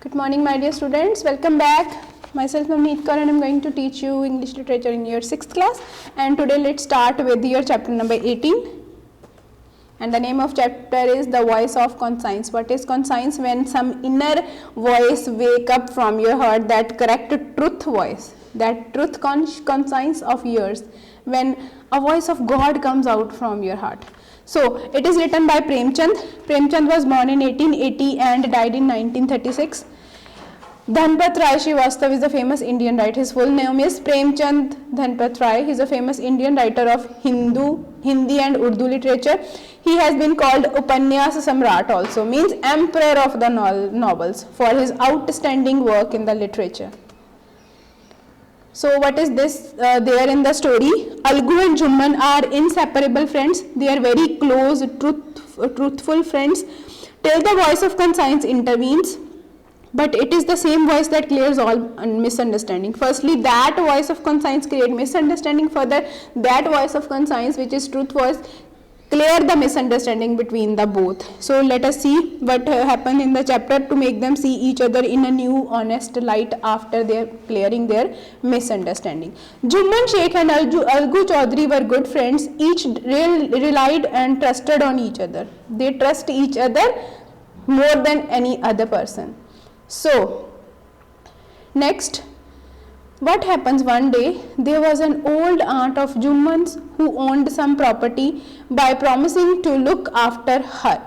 Good morning, my dear students. Welcome back. Myself Navneet Kaur and I am going to teach you English literature in your 6th class. And today let's start with your chapter number 18. And the name of chapter is The Voice of Conscience. What is conscience? When some inner voice wake up from your heart, that correct truth voice, that truth conscience of yours, when a voice of God comes out from your heart. So, it is written by Premchand. Premchand was born in 1880 and died in 1936. Dhanpat Rai Srivastav is a famous Indian writer. His full name is Premchand Dhanpat Rai. He is a famous Indian writer of Hindi and Urdu literature. He has been called Upanyas Samrat also, means emperor of the novels, for his outstanding work in the literature. So what is this there in the story? Algu and Jhumman are inseparable friends. They are very close, truthful friends till the voice of conscience intervenes. But it is the same voice that clears all misunderstanding. Firstly, that voice of conscience creates misunderstanding. Further, that voice of conscience, which is truth voice, clear the misunderstanding between the both. So let us see what happened in the chapter to make them see each other in a new honest light after their clearing their misunderstanding. Jhumman Sheikh and Algu Chaudhary were good friends. Each relied and trusted on each other. They trust each other more than any other person. So next, what happens one day? There was an old aunt of Jhumman's who owned some property by promising to look after her.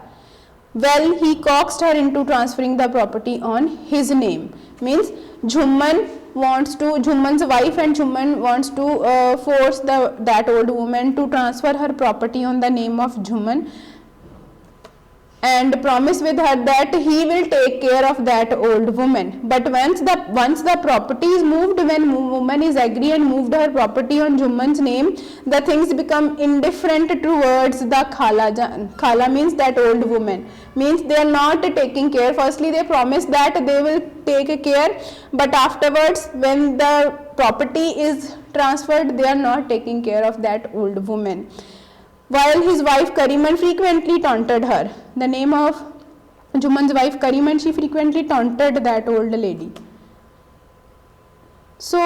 Well, he coaxed her into transferring the property on his name. Means Jhumman's wife and Jhumman wants to force that old woman to transfer her property on the name of Jhumman and promise with her that he will take care of that old woman. But once the property is moved, when woman is agree and moved her property on Jhumman's name, the things become indifferent towards the Khala. Khala means that old woman. Means they are not taking care. Firstly, they promise that they will take care, but afterwards, when the property is transferred, they are not taking care of that old woman. While his wife Kariman frequently taunted her. The name of Jhumman's wife Kariman, she frequently taunted that old lady. So,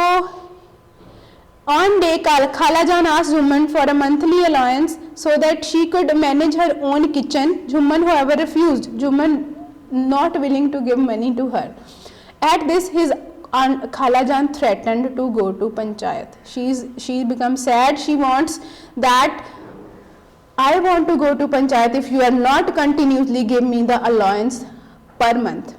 one day Khala Jan asked Jhumman for a monthly allowance so that she could manage her own kitchen. Jhumman, however, refused. Jhumman not willing to give money to her. At this, his aunt Khala Jan threatened to go to Panchayat. She becomes sad. She wants that I want to go to Panchayat if you are not continuously give me the allowance per month.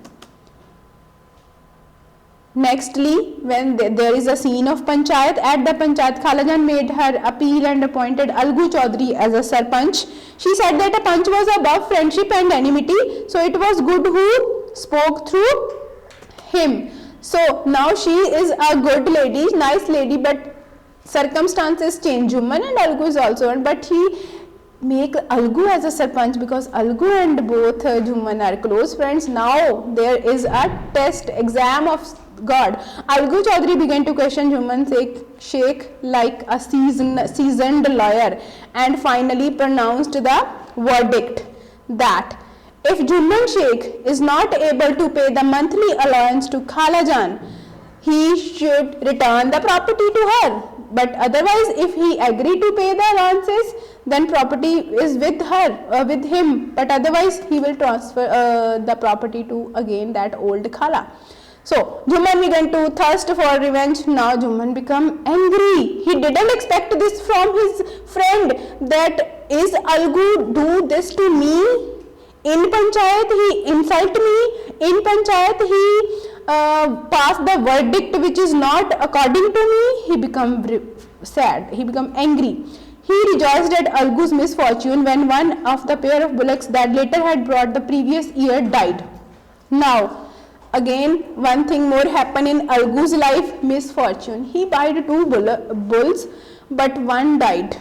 Nextly, when there is a scene of Panchayat, at the Panchayat, Khala Jan made her appeal and appointed Algu Chaudhary as a Sarpanch. She said that a Panch was above friendship and enmity, so it was good who spoke through him. So now she is a good lady, nice lady, but circumstances change. Jhumman and Algu is also one, but he make Algu as a Sarpanch because Algu and both Jhumman are close friends. Now there is a test exam of God. Algu Chaudhary began to question Jhumman Sheikh like a seasoned lawyer and finally pronounced the verdict that if Jhumman Sheikh is not able to pay the monthly allowance to Khala Jan, he should return the property to her. But otherwise, if he agreed to pay the allowances, then property is with her, with him. But otherwise, he will transfer the property to again that old Khala. So, Jhumman began to thirst for revenge. Now, Jhumman become angry. He didn't expect this from his friend. That is Algu do this to me? In Panchayat, he insult me. In Panchayat, he passed the verdict which is not according to me. He become sad. He become angry. He rejoiced at Algu's misfortune when one of the pair of bullocks that later had brought the previous year died. Now, again, one thing more happened in Algu's life, misfortune. He bought two bulls, but one died.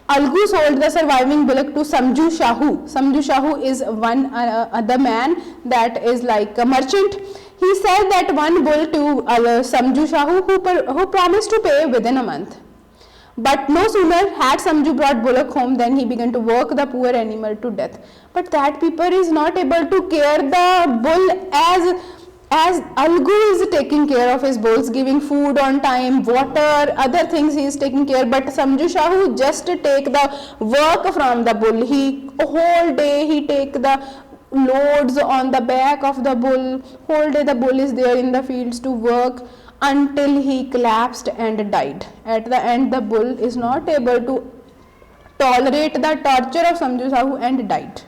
Algu sold the surviving bullock to Samju Shahu. Samju Shahu is one other man that is like a merchant. He said that one bull to Samju Shahu who promised to pay within a month. But no sooner had Samju brought bullock home than he began to work the poor animal to death. But that people is not able to care the bull as as Algu is taking care of his bulls, giving food on time, water, other things he is taking care, but Samju Shahu just take the work from the bull. He whole day he take the loads on the back of the bull. Whole day the bull is there in the fields to work until he collapsed and died. At the end the bull is not able to tolerate the torture of Samju Shahu and died.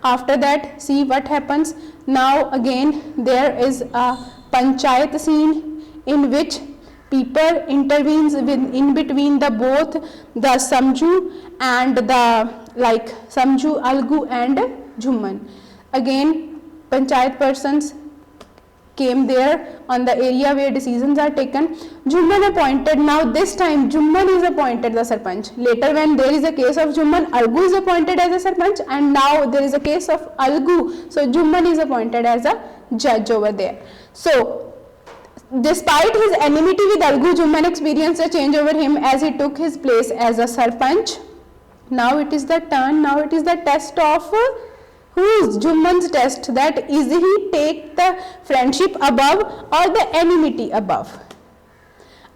After that, see what happens. Now again there is a panchayat scene in which people intervenes in between the both the Samju and the Samju, Algu and Jhumman. Again panchayat persons came there on the area where decisions are taken. Jhumman appointed, now this time Jhumman is appointed the Sarpanch. Later when there is a case of Jhumman, Algu is appointed as a Sarpanch, and now there is a case of Algu, so Jhumman is appointed as a judge over there. So despite his enmity with Algu, Jhumman experienced a change over him as he took his place as a Sarpanch. Now it is the turn, now it is the test of whose Jhumman's test, that is he take the friendship above or the enmity above.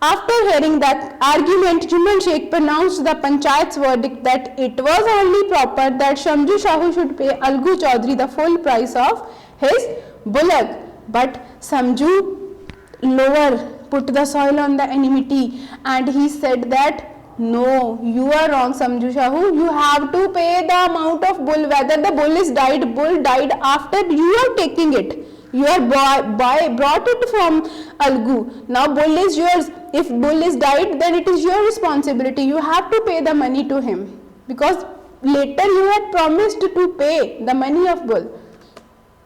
After hearing that argument, Jhumman Sheikh pronounced the Panchayat's verdict that it was only proper that Samju Shahu should pay Algu Chaudhary the full price of his bullock. But Samju lower put the soil on the enmity and he said that no, you are wrong Samju Shahu, you have to pay the amount of bull, whether the bull died after you are taking it. You are brought it from Algu. Now bull is yours. If bull is died, then it is your responsibility. You have to pay the money to him because later you had promised to pay the money of bull.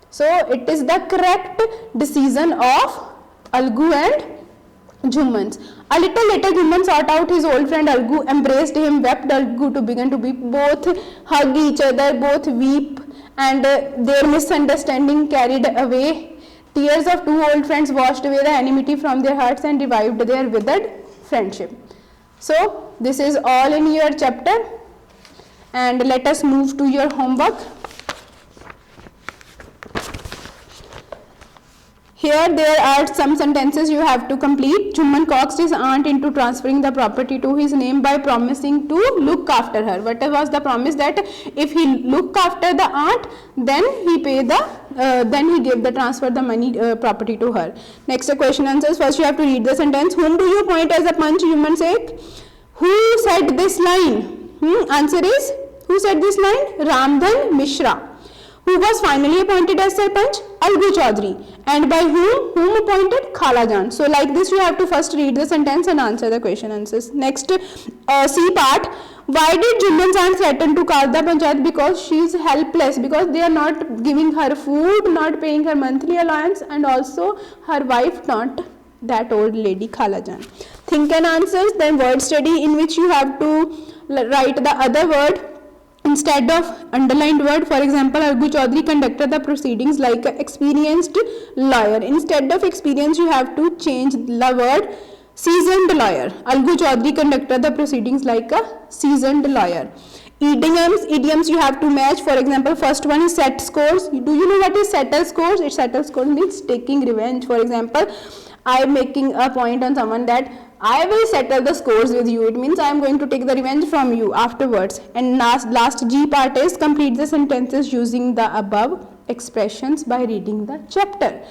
So it is the correct decision of Algu and Jhumman's. A little later, Jhumman sought out his old friend Algu, embraced him, wept. Algu to begin to weep. Both hug each other, both weep, and their misunderstanding carried away. Tears of two old friends washed away the enmity from their hearts and revived their withered friendship. So this is all in your chapter, and let us move to your homework. Here there are some sentences you have to complete. Jhumman coaxed his aunt into transferring the property to his name by promising to look after her. What was the promise? That if he look after the aunt, then he gave the transfer the money property to her. Next question answers. First you have to read the sentence. Whom do you appoint as a Panch, Jhumman Sheikh? Who said this line? Answer is, who said this line? Ramdhan Mishra. Who was finally appointed as Sarpanch? Algu Chaudhary. And by whom? Whom appointed? Khalajan. So like this you have to first read the sentence and answer the question answers. Next C part. Why did Jhumman's aunt threaten to call the panchayat? Because she is helpless, because they are not giving her food, not paying her monthly allowance, and also her wife not that old lady Khalajan. Think and answers. Then word study, in which you have to write the other word instead of underlined word. For example, Algu Chaudhary conducted the proceedings like an experienced lawyer. Instead of experience, you have to change the word seasoned lawyer. Algu Chaudhary conducted the proceedings like a seasoned lawyer. Idioms you have to match. For example, first one is set scores. Do you know what is settle scores? It settle scores means taking revenge. For example, I am making a point on someone that I will settle the scores with you. It means I am going to take the revenge from you afterwards. And last G part is complete the sentences using the above expressions by reading the chapter.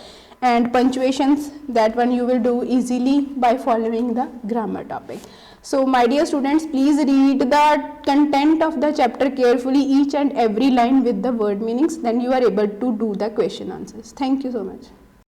And punctuations, that one you will do easily by following the grammar topic. So my dear students, please read the content of the chapter carefully, each and every line with the word meanings. Then you are able to do the question answers. Thank you so much.